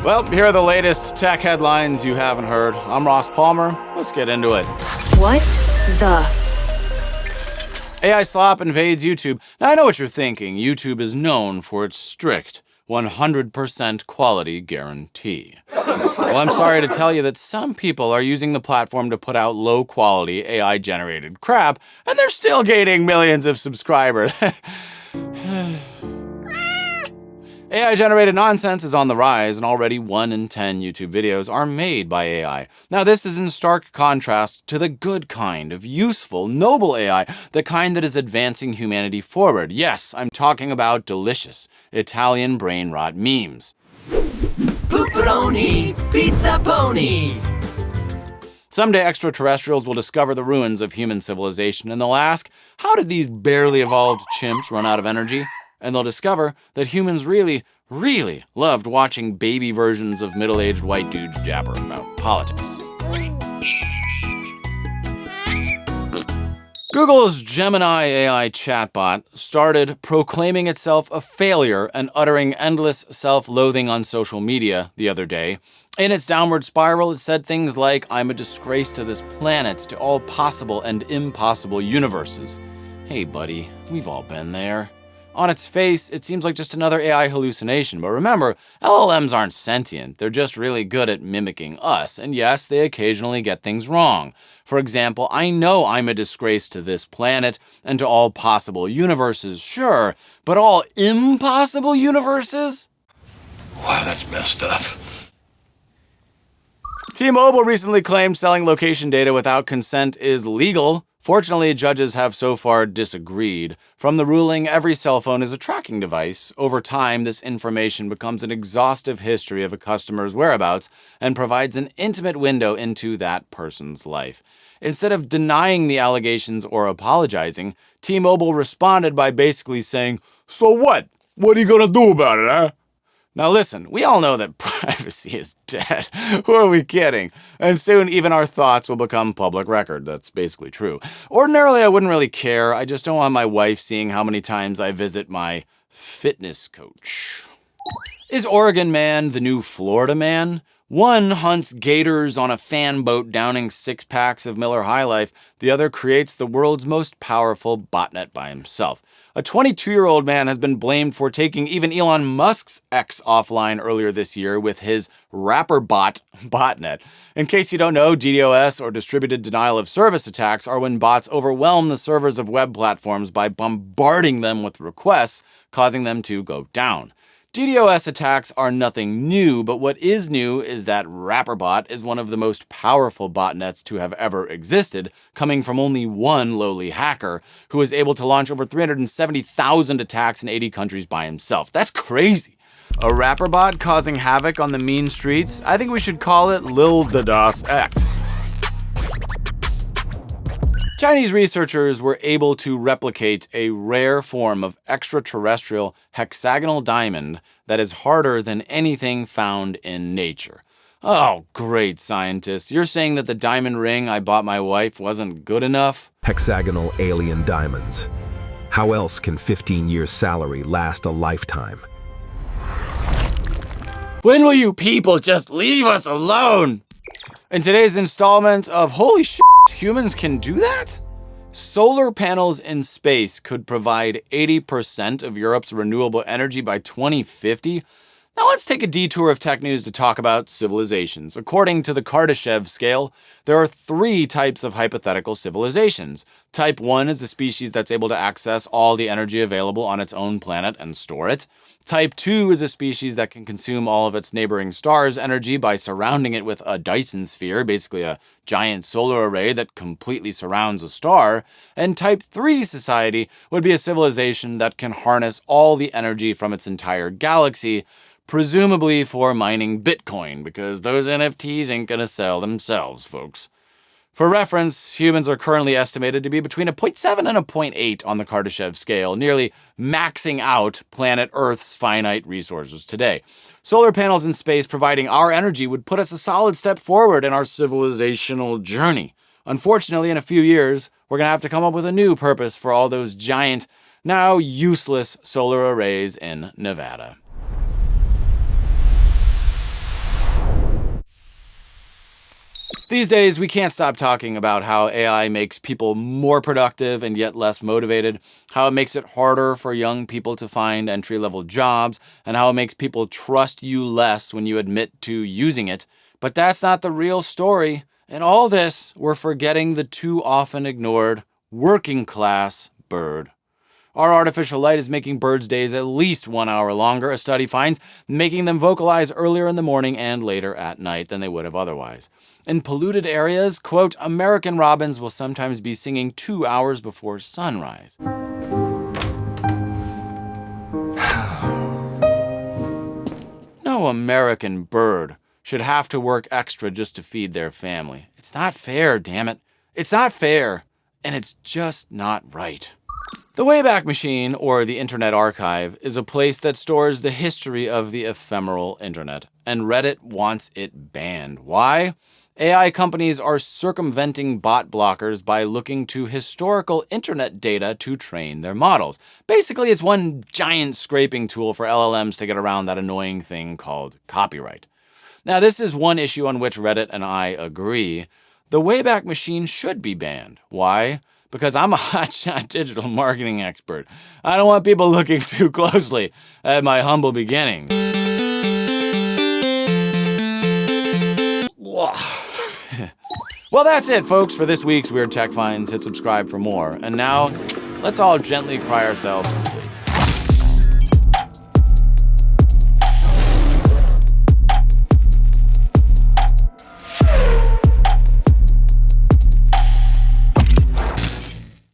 Well, here are the latest tech headlines you haven't heard. I'm Ross Palmer. Let's get into it. What the? AI slop invades YouTube. Now, I know what you're thinking. YouTube is known for its strict 100% quality guarantee. Well, I'm sorry to tell you that some people are using the platform to put out low-quality AI-generated crap, and they're still gaining millions of subscribers. AI-generated nonsense is on the rise, and already 1 in 10 YouTube videos are made by AI. Now, this is in stark contrast to the good kind of useful, noble AI, the kind that is advancing humanity forward. Yes, I'm talking about delicious Italian brain rot memes. Pooperoni, pizza pony. Someday extraterrestrials will discover the ruins of human civilization, and they'll ask, how did these barely evolved chimps run out of energy? And they'll discover that humans really loved watching baby versions of middle-aged white dudes jabber about politics. Google's Gemini AI chatbot started proclaiming itself a failure and uttering endless self-loathing on social media the other day. In its downward spiral, it said things like, "I'm a disgrace to this planet, to all possible and impossible universes." Hey buddy, we've all been there. On its face, it seems like just another AI hallucination, but remember, LLMs aren't sentient, they're just really good at mimicking us, and yes, they occasionally get things wrong. For example, I know I'm a disgrace to this planet and to all possible universes, sure, but all impossible universes? Wow, that's messed up. T-Mobile recently claimed selling location data without consent is legal. Fortunately, judges have so far disagreed. From the ruling, every cell phone is a tracking device. Over time, this information becomes an exhaustive history of a customer's whereabouts and provides an intimate window into that person's life. Instead of denying the allegations or apologizing, T-Mobile responded by basically saying, "So what? What are you gonna do about it, huh?" Now listen, we all know that privacy is dead. Who are we kidding? And soon even our thoughts will become public record. That's basically true. Ordinarily, I wouldn't really care. I just don't want my wife seeing how many times I visit my fitness coach. Is Oregon man the new Florida man? One hunts gators on a fan boat downing 6-packs of Miller High Life. The other creates the world's most powerful botnet by himself. A 22-year-old man has been blamed for taking even Elon Musk's X offline earlier this year with his RapperBot botnet. In case you don't know, DDoS, or distributed denial of service attacks, are when bots overwhelm the servers of web platforms by bombarding them with requests, causing them to go down. DDoS attacks are nothing new, but what is new is that RapperBot is one of the most powerful botnets to have ever existed, coming from only one lowly hacker who was able to launch over 370,000 attacks in 80 countries by himself. That's crazy. A RapperBot causing havoc on the mean streets? I think we should call it Lil DDoS X. Chinese researchers were able to replicate a rare form of extraterrestrial hexagonal diamond that is harder than anything found in nature. Oh, great scientists. You're saying that the diamond ring I bought my wife wasn't good enough? Hexagonal alien diamonds. How else can 15 years' salary last a lifetime? When will you people just leave us alone? In today's installment of Holy Shit, humans can do that? Solar panels in space could provide 80% of Europe's renewable energy by 2050? Now let's take a detour of tech news to talk about civilizations. According to the Kardashev scale, there are 3 types of hypothetical civilizations. Type 1 is a species that's able to access all the energy available on its own planet and store it. Type 2 is a species that can consume all of its neighboring stars' energy by surrounding it with a Dyson sphere, basically a giant solar array that completely surrounds a star. And Type 3 society would be a civilization that can harness all the energy from its entire galaxy, presumably for mining Bitcoin, because those NFTs ain't gonna sell themselves, folks. For reference, humans are currently estimated to be between a 0.7 and a 0.8 on the Kardashev scale, nearly maxing out planet Earth's finite resources today. Solar panels in space providing our energy would put us a solid step forward in our civilizational journey. Unfortunately, in a few years, we're gonna have to come up with a new purpose for all those giant, now useless solar arrays in Nevada. These days, we can't stop talking about how AI makes people more productive and yet less motivated, how it makes it harder for young people to find entry-level jobs, and how it makes people trust you less when you admit to using it. But that's not the real story. In all this, we're forgetting the too often ignored working class bird. Our artificial light is making birds' days at least 1 hour longer, a study finds, making them vocalize earlier in the morning and later at night than they would have otherwise. In polluted areas, quote, American robins will sometimes be singing 2 hours before sunrise. No American bird should have to work extra just to feed their family. It's not fair, damn it. It's not fair, and it's just not right. The Wayback Machine, or the Internet Archive, is a place that stores the history of the ephemeral internet, and Reddit wants it banned. Why? AI companies are circumventing bot blockers by looking to historical internet data to train their models. Basically, it's one giant scraping tool for LLMs to get around that annoying thing called copyright. Now, this is one issue on which Reddit and I agree. The Wayback Machine should be banned. Why? Because I'm a hotshot digital marketing expert. I don't want people looking too closely at my humble beginning. Well, that's it, folks, for this week's Weird Tech Finds. Hit subscribe for more. And now, let's all gently cry ourselves to sleep.